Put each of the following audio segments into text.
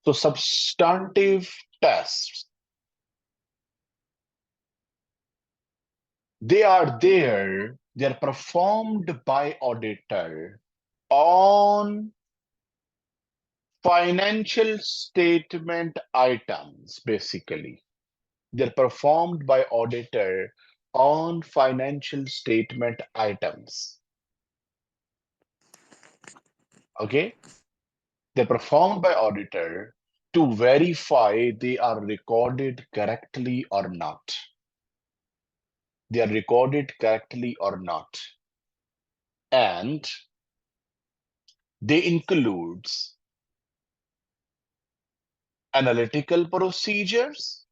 So substantive tests, they're performed by auditor on financial statement items, basically. They're performed by auditor on financial statement items. Okay? They're performed by auditor to verify they are recorded correctly or not. They are recorded correctly or not. And they includes analytical procedures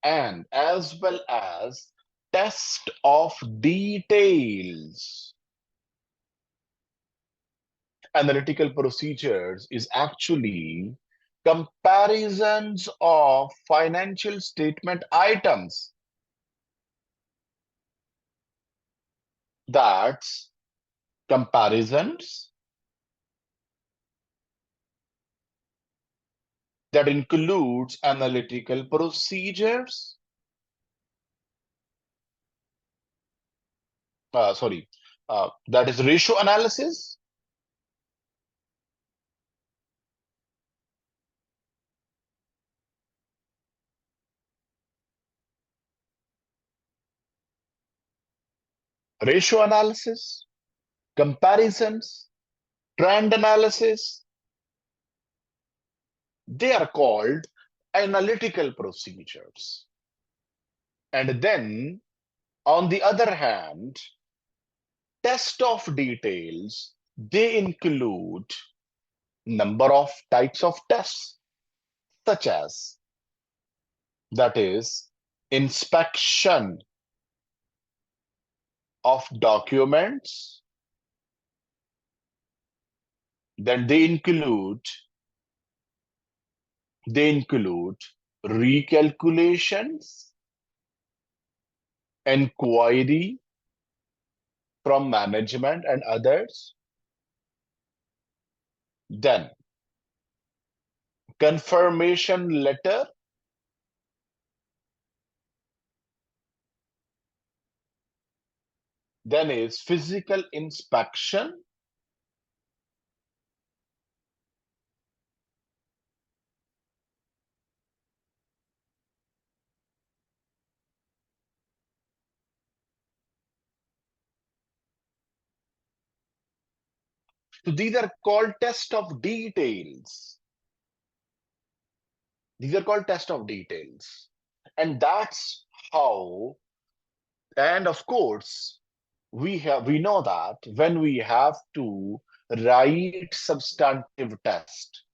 and as well as test of details. Analytical procedures is actually comparisons of financial statement items. That's comparisons that includes analytical procedures. Sorry, that is ratio analysis. Ratio analysis, comparisons, trend analysis, they are called analytical procedures. And then, on the other hand, test of details, they include number of types of tests, such as that is inspection of documents. Then they include recalculations, inquiry from management and others. Then confirmation letter. Then is physical inspection. So these are called test of details. These are called test of details. And that's how, and of course, we know that when we have to write substantive test,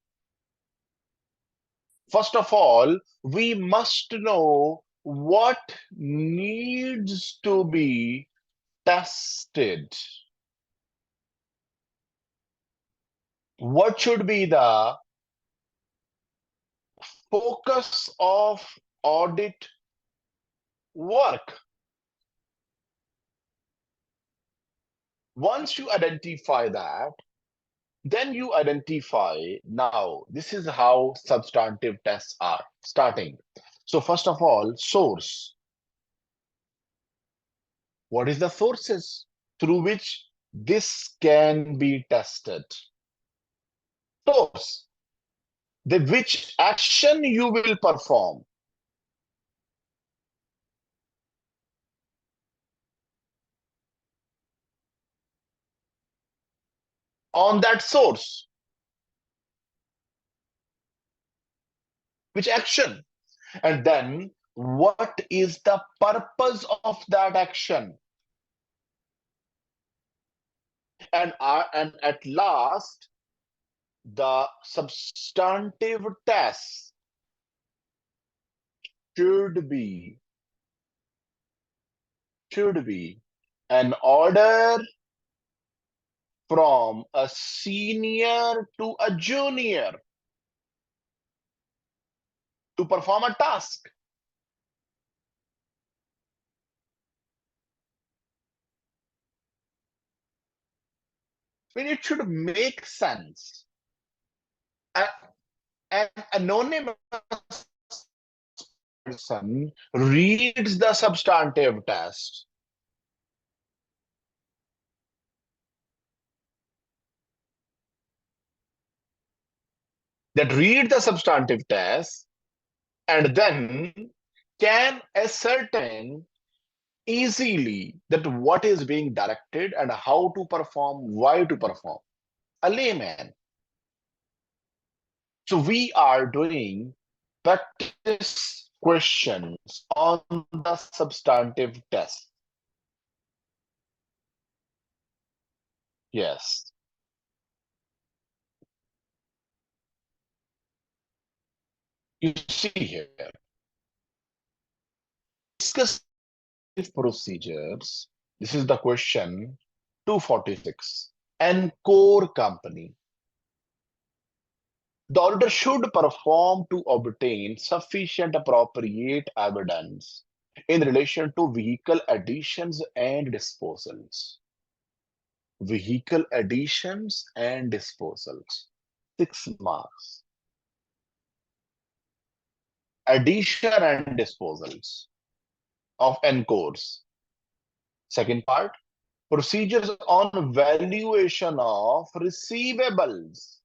first of all, we must know what needs to be tested. What should be the focus of audit work? Once you identify that, then you identify, now this is how substantive tests are starting. So first of all, source. What is the sources through which this can be tested? Source, the which action you will perform on that source. Which action? And then what is the purpose of that action? And at last, the substantive test should be an order from a senior to a junior to perform a task. I mean, it should make sense. An anonymous person reads the substantive test, that read the substantive test and then can ascertain easily that what is being directed and how to perform, why to perform. A layman. So we are doing practice questions on the substantive test. Yes. You see here, discuss procedures. This is the question 246. Encore company. The auditor should perform to obtain sufficient appropriate evidence in relation to vehicle additions and disposals. Vehicle additions and disposals. 6 marks. Addition and disposals of encores. Second part, procedures on valuation of receivables.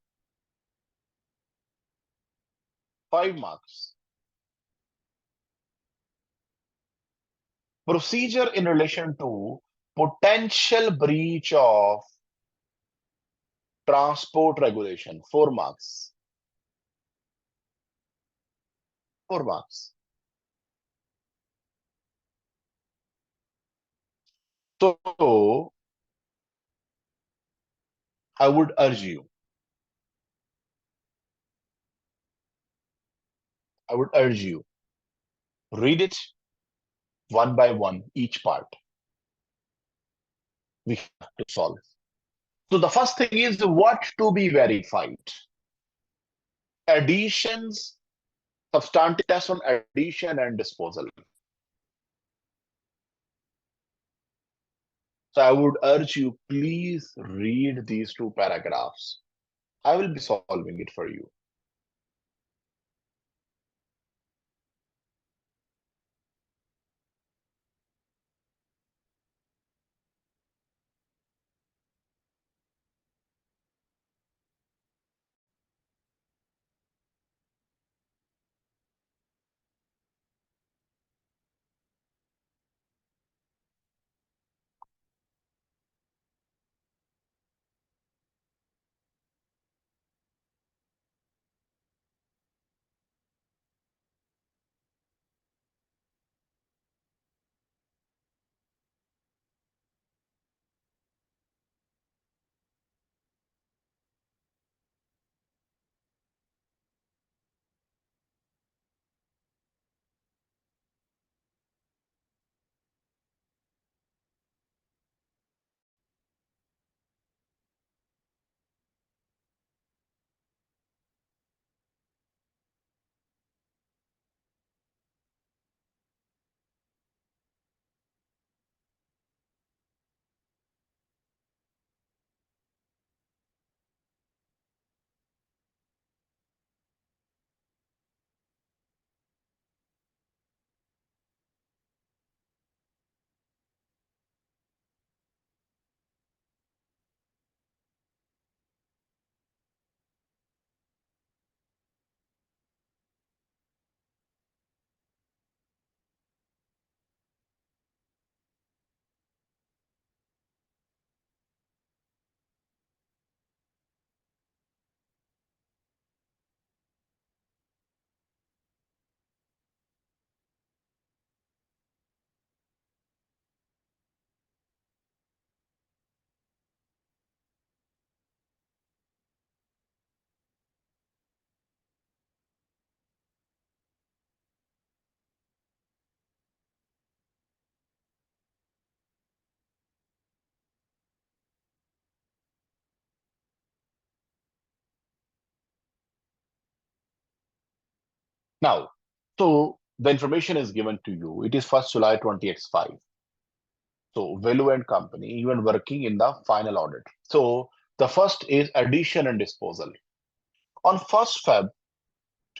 5 marks. Procedure in relation to potential breach of transport regulation. 4 marks. 4 marks. So I would urge you, I would urge you, read it one by one, each part we have to solve. So the first thing is what to be verified. Additions, substantive test on addition and disposal. So I would urge you, please read these 2 paragraphs. I will be solving it for you. Now, so the information is given to you. It is 1st July 20x5. So Velu and company, even working in the final audit. So The first is addition and disposal. On 1st Feb,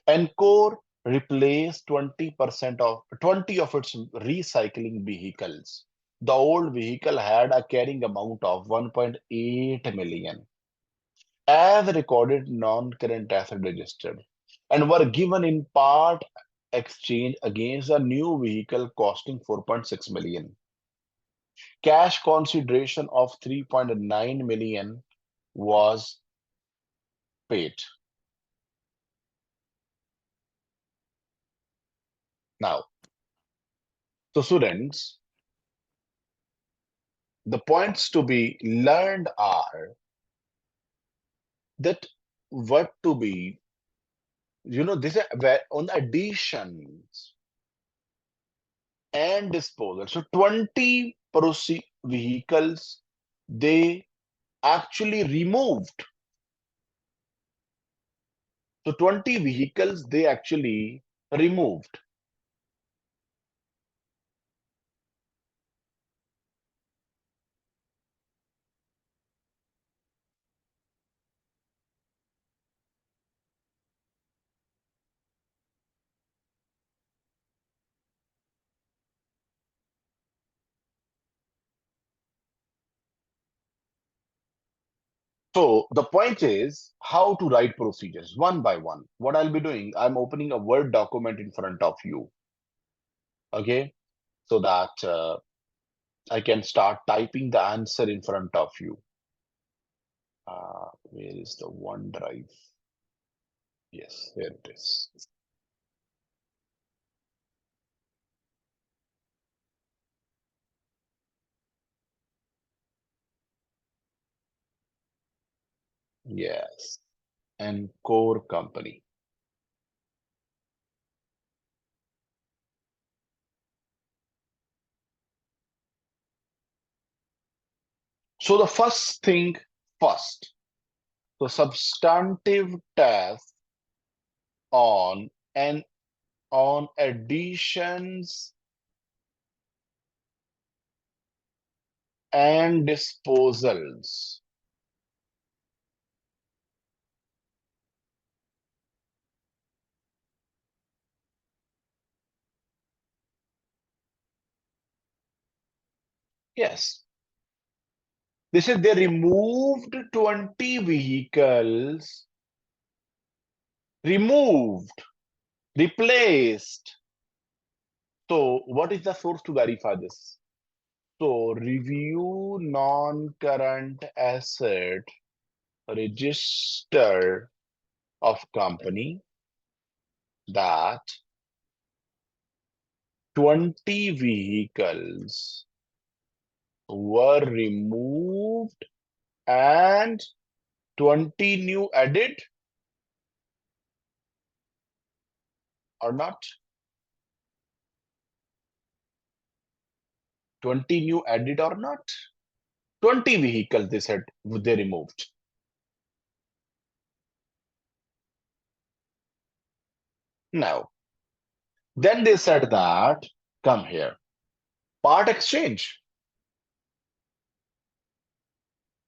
Encore replaced 20 of its recycling vehicles. The old vehicle had a carrying amount of 1.8 million as recorded non-current asset registered and were given in part exchange against a new vehicle costing 4.6 million. Cash consideration of 3.9 million was paid. Now, so students, the points to be learned are that what to be, this is on additions and disposal. So 20 vehicles they actually removed. So 20 vehicles they actually removed. So the point is how to write procedures one by one. What I'll be doing, I'm opening a Word document in front of you, okay, so that I can start typing the answer in front of you. Where is the OneDrive? Yes, there it is. Yes, and core company. So the first thing first, the substantive test on and on additions and disposals. Yes, this is they removed 20 vehicles, removed, replaced. So what is the source to verify this? So review non-current asset register of company that 20 vehicles were removed and 20 new added or not? 20 new added or not? 20 vehicles they said they removed. Now, then they said that, come here, part exchange.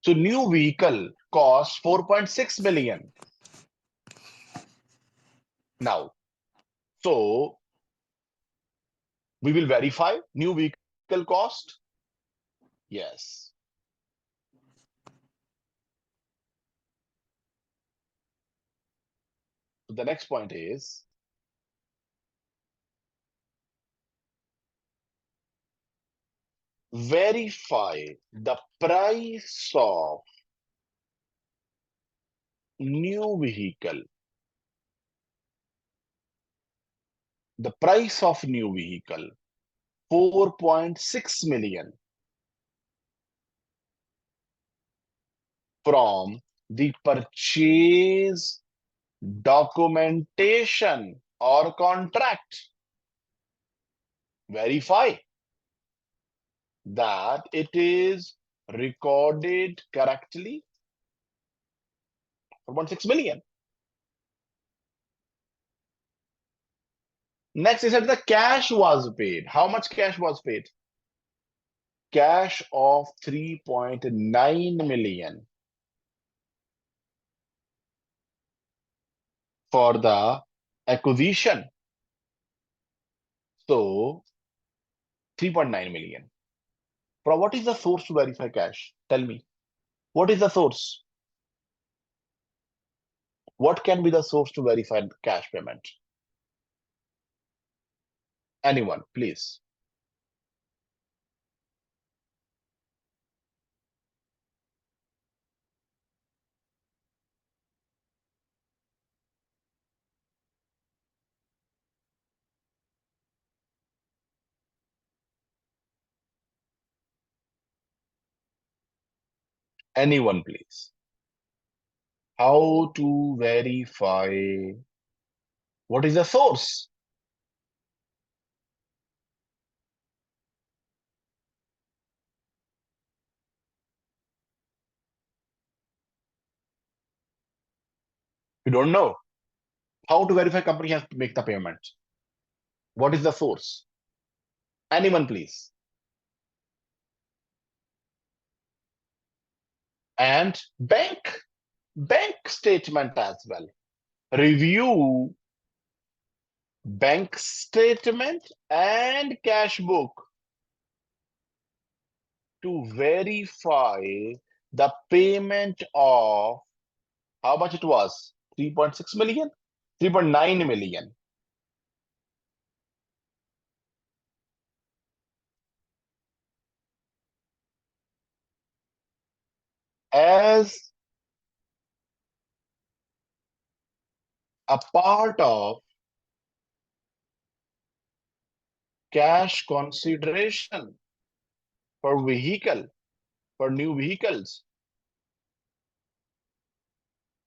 So new vehicle costs 4.6 million. Now, so we will verify new vehicle cost. Yes. So the next point is verify the price of new vehicle. The price of new vehicle 4.6 million from the purchase documentation or contract. Verify that it is recorded correctly. 4.6 million. Next is that the cash was paid. How much cash was paid? Cash of 3.9 million. for the acquisition. So 3.9 million. But what is the source to verify cash? Tell me. What is the source? What can be the source to verify cash payment? Anyone, please. Anyone, please. How to verify what is the source? You don't know. How to verify company has to make the payment? What is the source? Anyone, please. And bank statement as well. Review bank statement and cash book to verify the payment of how much it was? 3.6 million? 3.9 million. As a part of cash consideration for vehicle, for new vehicles.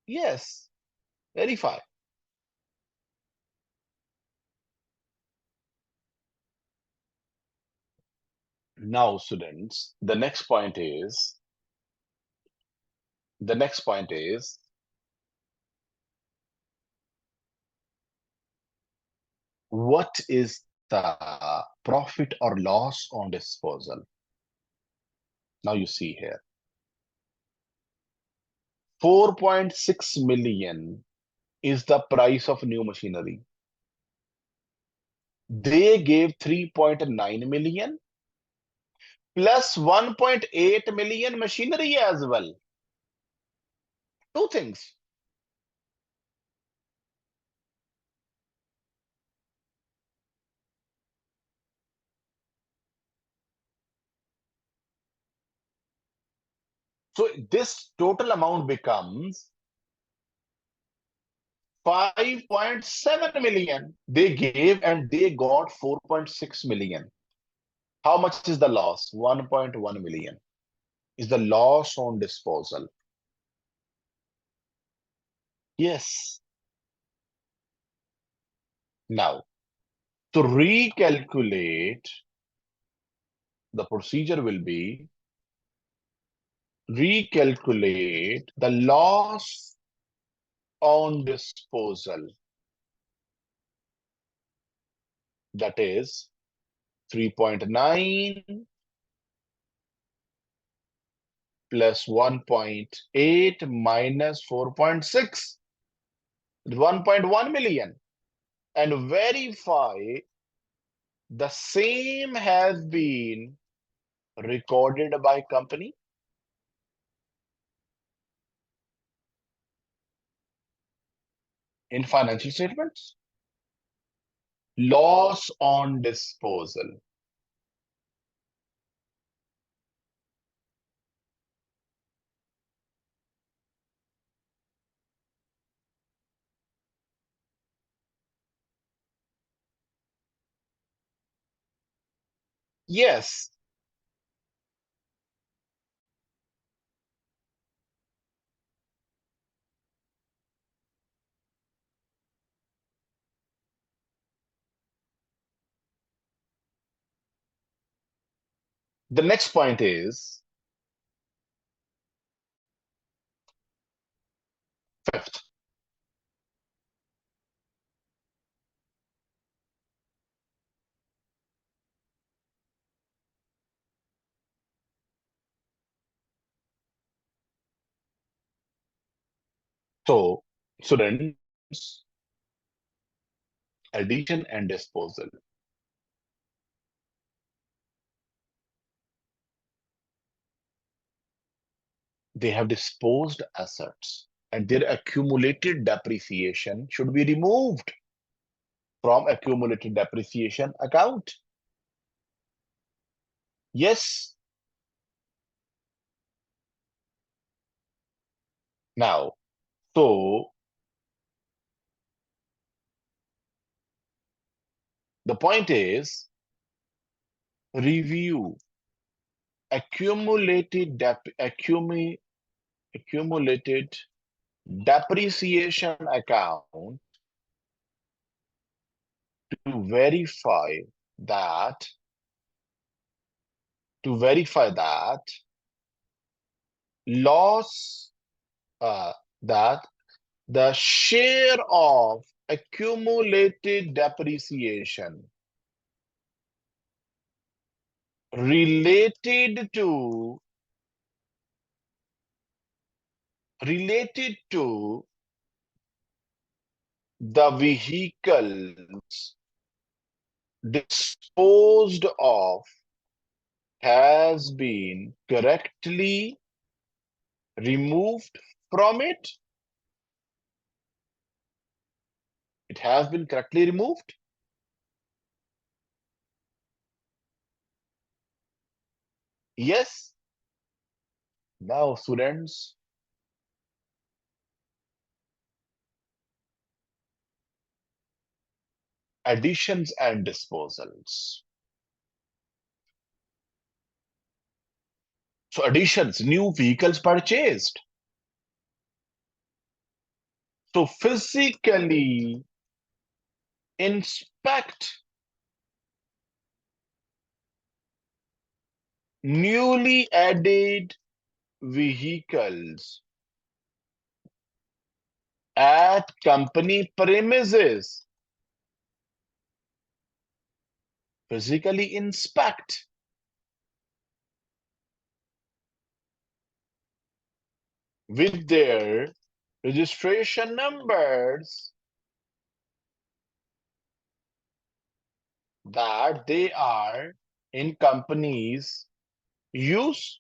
Yes, verify. Now, students, the next point is what is the profit or loss on disposal? Now you see here, 4.6 million is the price of new machinery. They gave 3.9 million plus 1.8 million machinery as well. Two things. So this total amount becomes 5.7 million. They gave and they got 4.6 million. How much is the loss? 1.1 million is the loss on disposal. Yes. Now, to recalculate, the procedure will be recalculate the loss on disposal. That is 3.9 plus 1.8 minus 4.6, 1.1 million, and verify the same has been recorded by company in financial statements. Loss on disposal. Yes. The next point is fifth. So, students, addition and disposal. They have disposed assets and their accumulated depreciation should be removed from accumulated depreciation account. Yes. Now, so the point is review accumulated depreciation account to that verify that loss uh, that the share of accumulated depreciation related to the vehicles disposed of has been correctly removed from it. It has been correctly removed. Yes. Now, students, additions and disposals. So additions, new vehicles purchased. So physically inspect newly added vehicles at company premises. Physically inspect with their registration numbers that they are in company's use.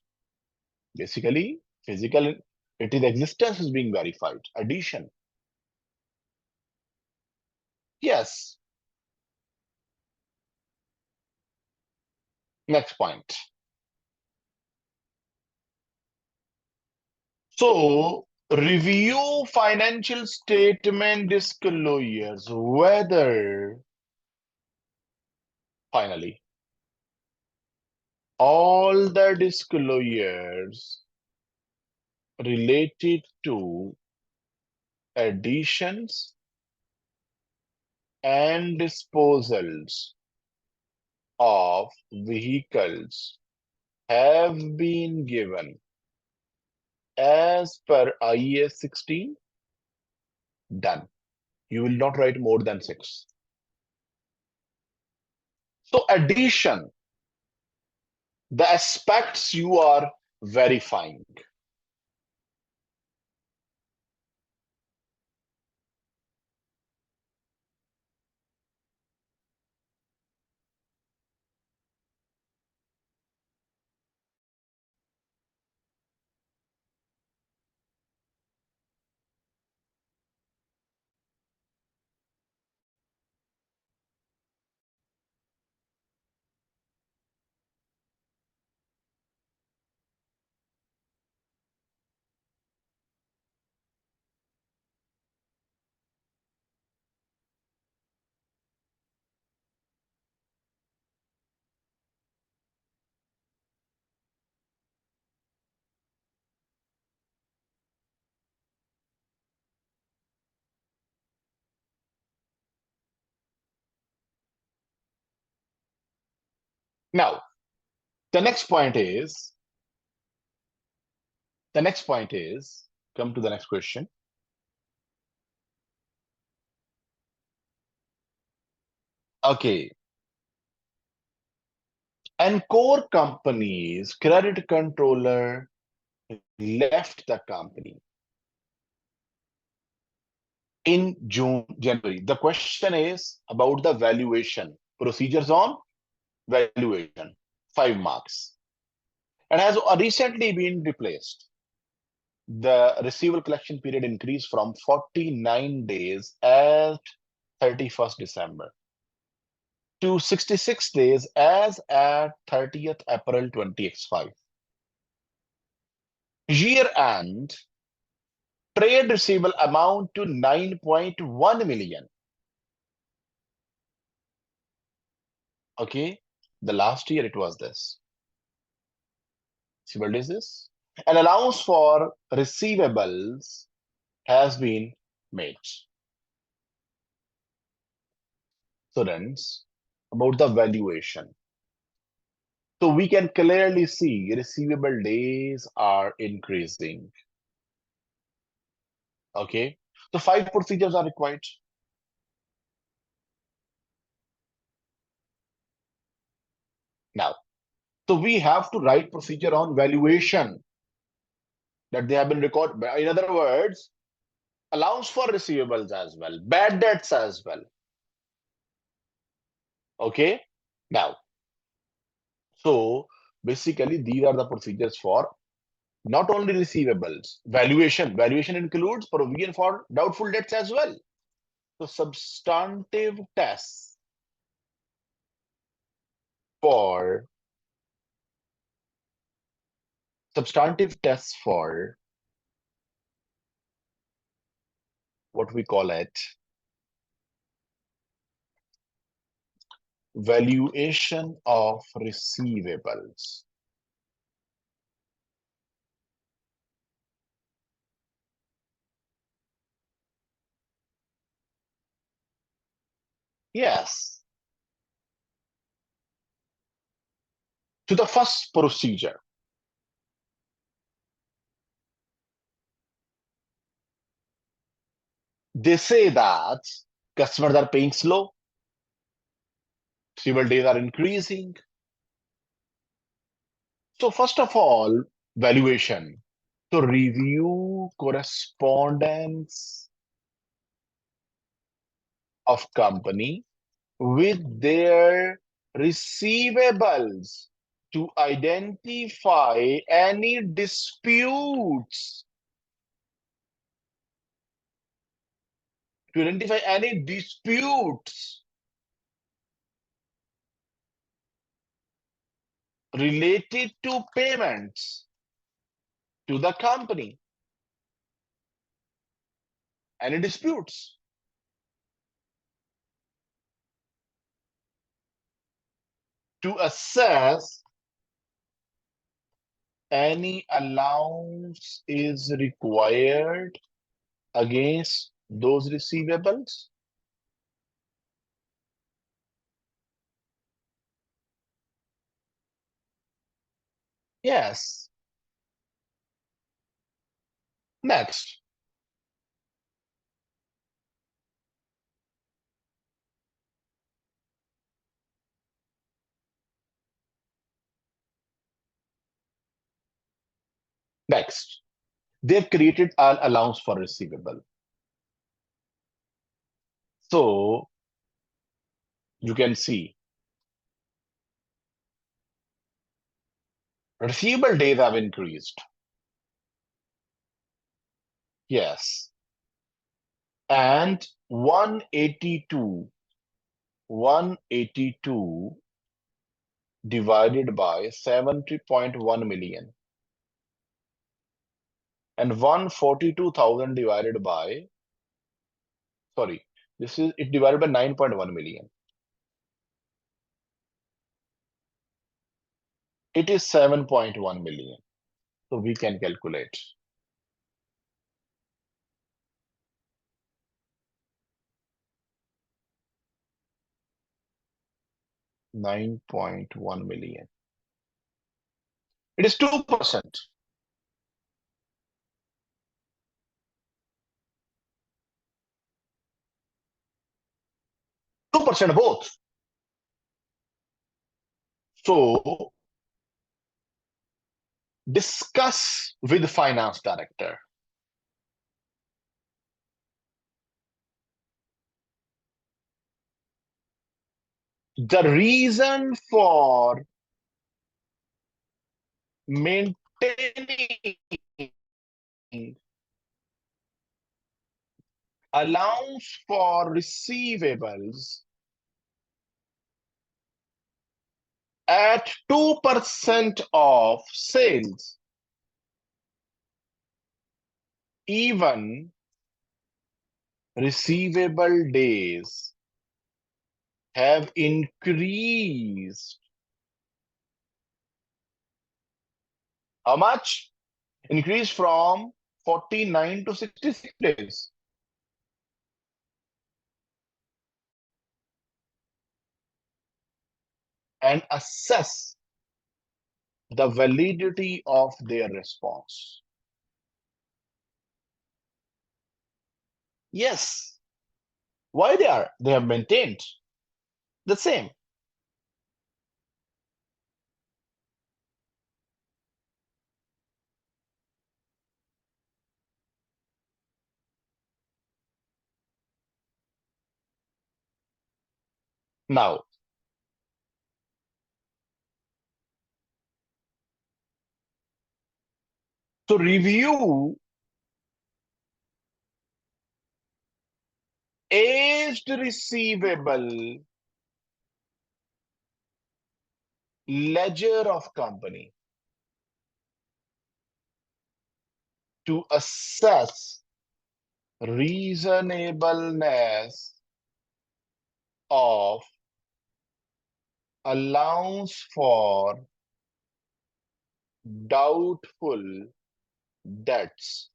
Basically, physical, it is existence is being verified. Addition. Yes. Next point. So, review financial statement disclosures whether, finally, all the disclosures related to additions and disposals of vehicles have been given as per IAS 16. Done. You will not write more than 6. So addition, the aspects you are verifying. Now, the next point is, come to the next question. Okay. Encore company's credit controller left the company. in June, January. The question is about the valuation, procedures on valuation, 5 marks, and has recently been replaced. The receivable collection period increased from 49 days at 31st December to 66 days as at 30th April 2025. Year end trade receivable amount to 9.1 million. Okay, the last year it was this. See what is this? An allowance for receivables has been made. Students, about the valuation. So we can clearly see receivable days are increasing. Okay, so 5 procedures are required. Now, so we have to write procedure on valuation that they have been recorded. In other words, allowance for receivables as well, bad debts as well. Okay, now, so basically these are the procedures for not only receivables, valuation. Valuation includes provision for doubtful debts as well. So for substantive tests for what we call it valuation of receivables. Yes. To the first procedure. They say that customers are paying slow, receivable days are increasing. So first of all, valuation. So review correspondence of company with their receivables to identify any disputes. To identify any disputes related to payments to the company. Any disputes. To assess any allowance is required against those receivables. Yes. Next. Next. They've created an allowance for receivable. So you can see receivable days have increased. Yes. And 182 divided by 70.1 million and 142,000 divided by, sorry, this is it divided by 9.1 million. It is 7.1 million. So we can calculate. $9.1 million. It is 2%. 2% both. So discuss with the finance director. The reason for maintaining allowance for receivables at 2% of sales, even receivable days have increased. How much? Increased from 49 to 66 days. And assess the validity of their response. Yes. Why they are? They have maintained the same. Now, to review aged receivable ledger of company to assess reasonableness of allowance for doubtful debts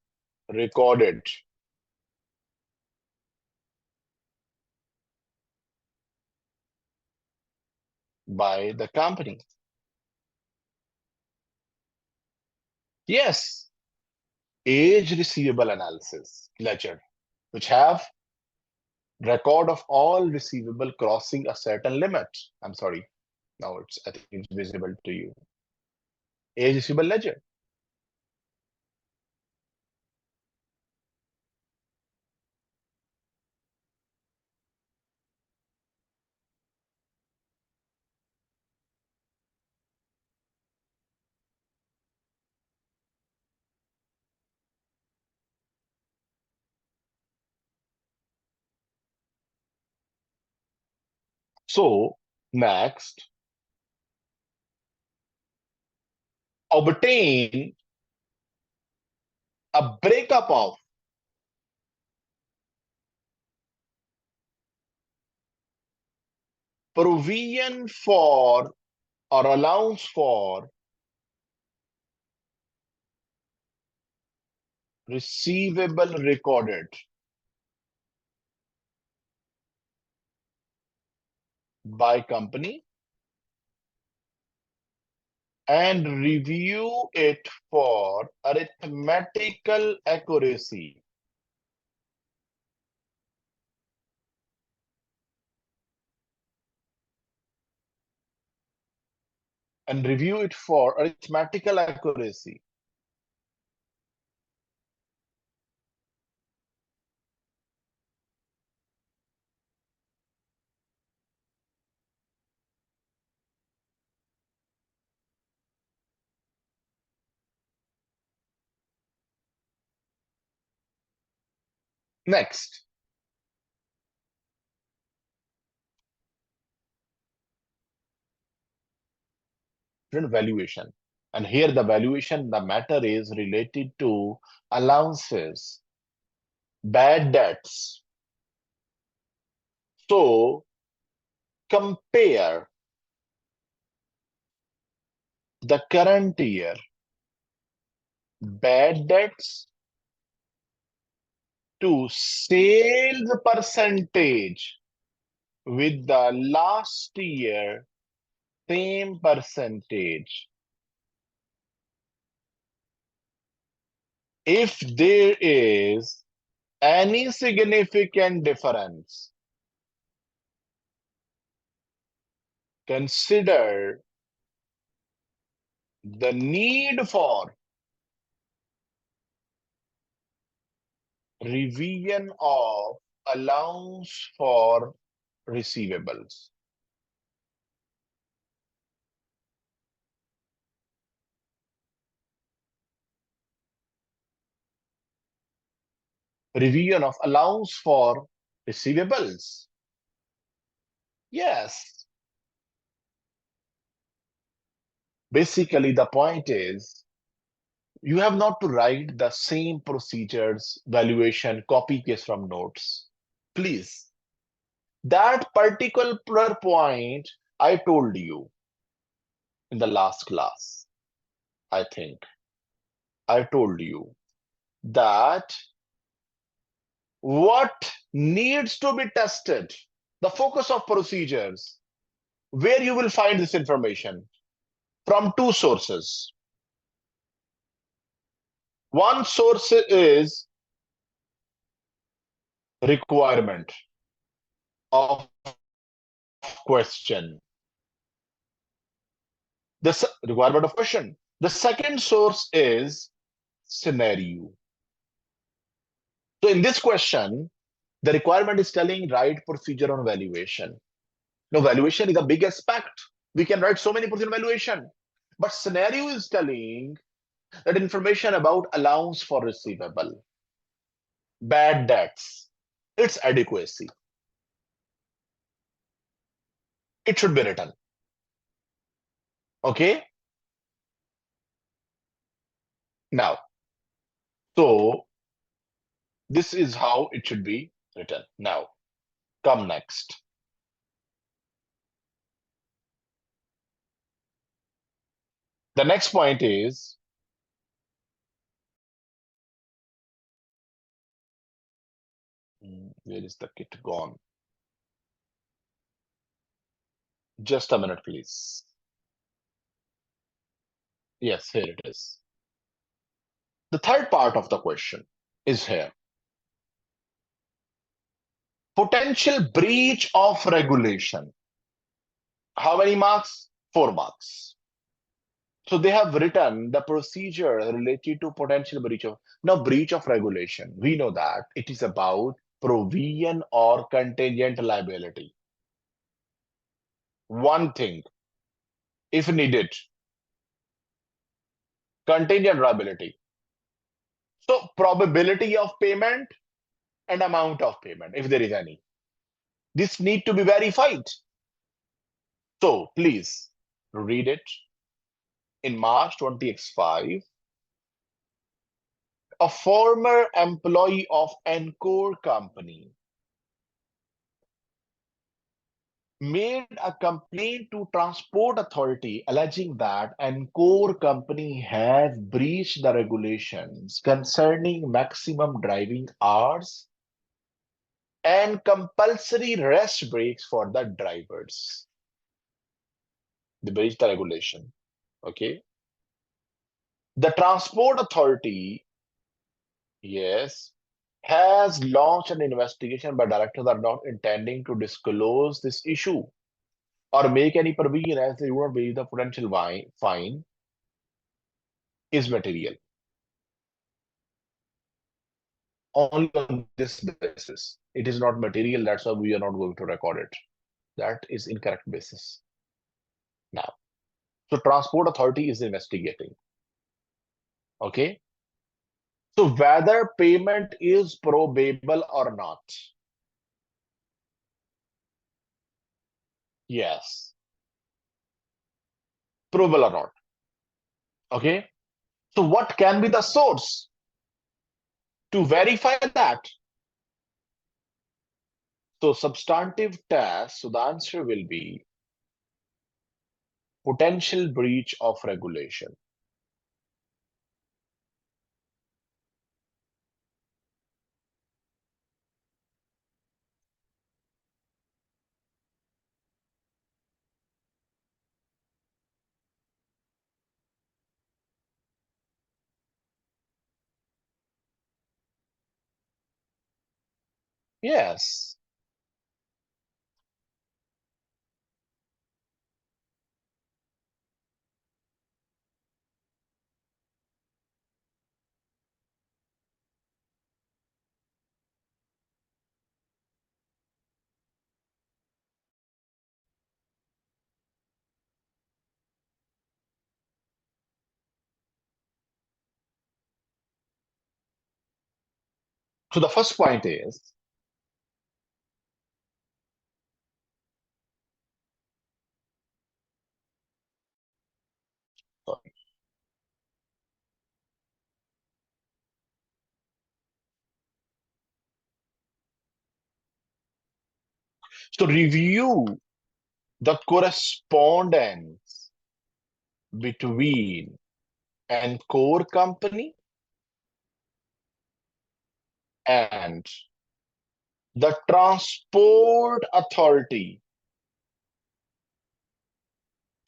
recorded by the company. Yes, age receivable analysis ledger, which have record of all receivable crossing a certain limit. I'm sorry. Now I think it's visible to you. Age receivable ledger. So next, obtain a breakup of provision for or allowance for receivable recorded by company and review it for arithmetical accuracy. And review it for arithmetical accuracy. Next, valuation. And here the valuation, the matter is related to allowances, bad debts. So compare the current year bad debts to sales percentage with the last year same percentage. If there is any significant difference, consider the need for revision of allowance for receivables. revision of allowance for receivables. Yes. Basically, the point is you have not to write the same procedures, valuation, copy paste from notes. Please. That particular point I told you in the last class, I think. I told you that what needs to be tested, the focus of procedures, where you will find this information from two sources. One source is requirement of question. The requirement of question. The second source is scenario. So in this question, the requirement is telling write procedure on valuation. Now, valuation is a big aspect. We can write so many procedure on valuation. But scenario is telling that information about allowance for receivable, bad debts, its adequacy. It should be written. Okay? Now, so this is how it should be written. Now, come next. The next point is where is the kit gone? Just a minute, please. Yes, here it is. The third part of the question is here. Potential breach of regulation. How many marks? 4 marks. So they have written the procedure related to potential breach of, now breach of regulation. We know that it is about provision or contingent liability. One thing, if needed, contingent liability. So probability of payment and amount of payment, if there is any. This need to be verified. So please read it. In March 20x5, a former employee of Encore company made a complaint to Transport Authority alleging that Encore company has breached the regulations concerning maximum driving hours and compulsory rest breaks for the drivers. They breached the regulation. Okay. The Transport Authority, yes, has launched an investigation, but directors are not intending to disclose this issue or make any provision as they do not believe the potential fine is material. Only on this basis. It is not material, that's why we are not going to record it. That is incorrect basis. Now, so Transport Authority is investigating. Okay. So whether payment is probable or not. Yes. Probable or not. Okay. So what can be the source to verify that? So substantive test, so the answer will be potential breach of regulation. Yes. So the first point is, so review the correspondence between an core company and the transport authority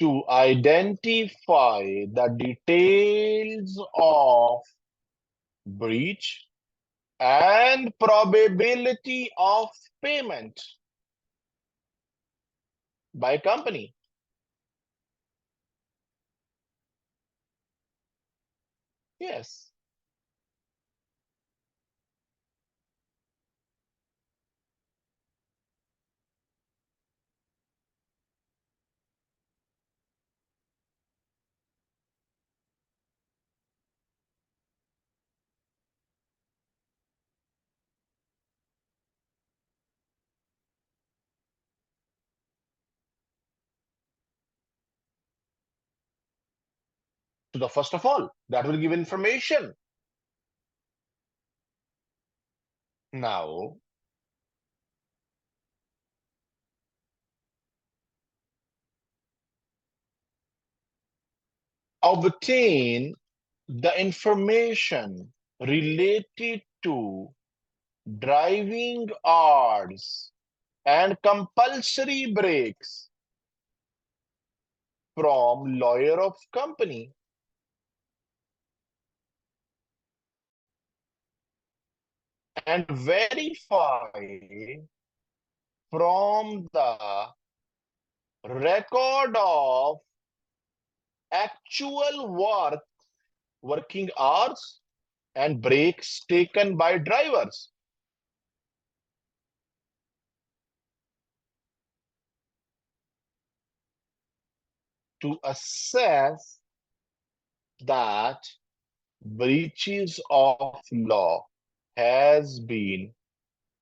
to identify the details of breach and probability of payment by company. Yes, so the first of all, that will give information. Now, obtain the information related to driving hours and compulsory breaks from lawyer of company and verify from the record of actual working hours and breaks taken by drivers to assess that breaches of law has been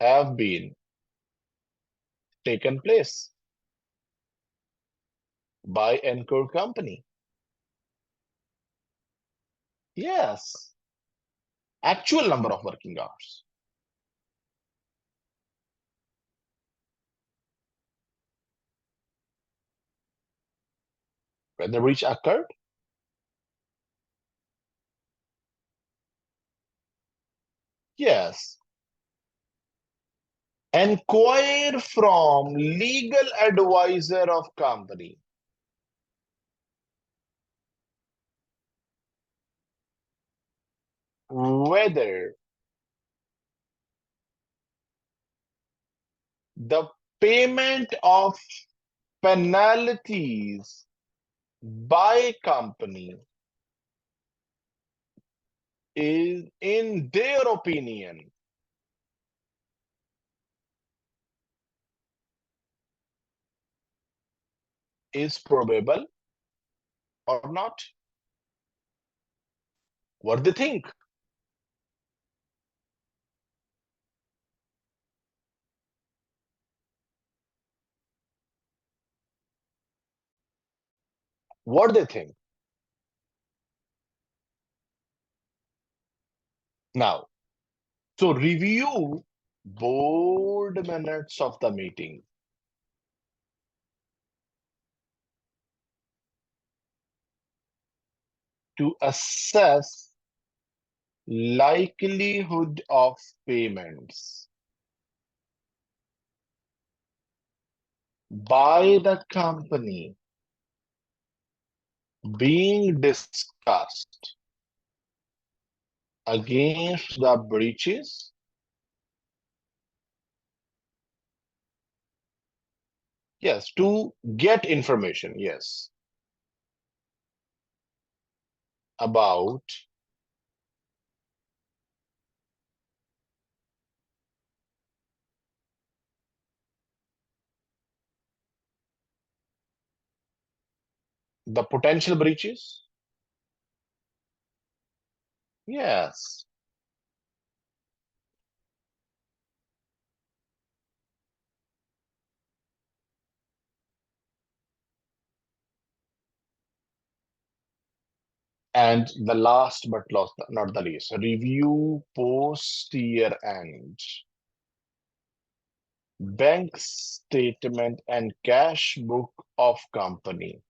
have been taken place by Encore company. Yes, actual number of working hours. When the breach occurred, yes. Enquire from legal advisor of company whether the payment of penalties by company is, in their opinion, is probable or not. What they think. What they think. Now, so review board minutes of the meeting. To assess likelihood of payments by the company being discussed against the breaches. Yes, to get information, yes, about the potential breaches. Yes, And the last but not the least, review post year end, bank statement and cash book of company,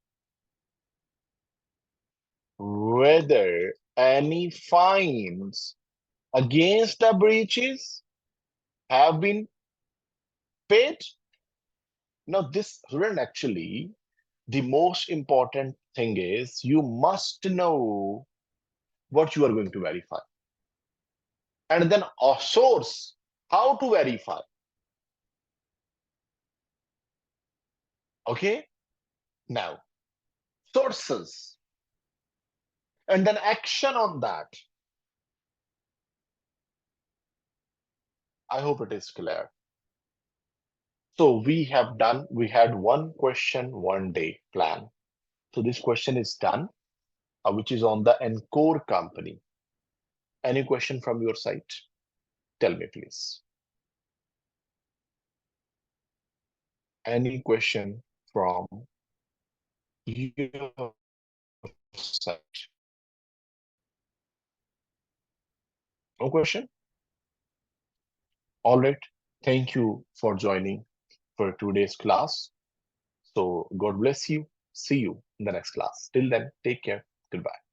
whether any fines against the breaches have been paid. Now, this student, actually, the most important thing is you must know what you are going to verify. And then a source, how to verify. Okay? Now, sources, and then action on that. I hope it is clear. So we had one question, one day plan. So this question is done, which is on the Encore company. Any question from your side? Tell me, please. Any question from your side? No question? All right. Thank you for joining for today's class. So God bless you. See you in the next class. Till then, take care. Goodbye.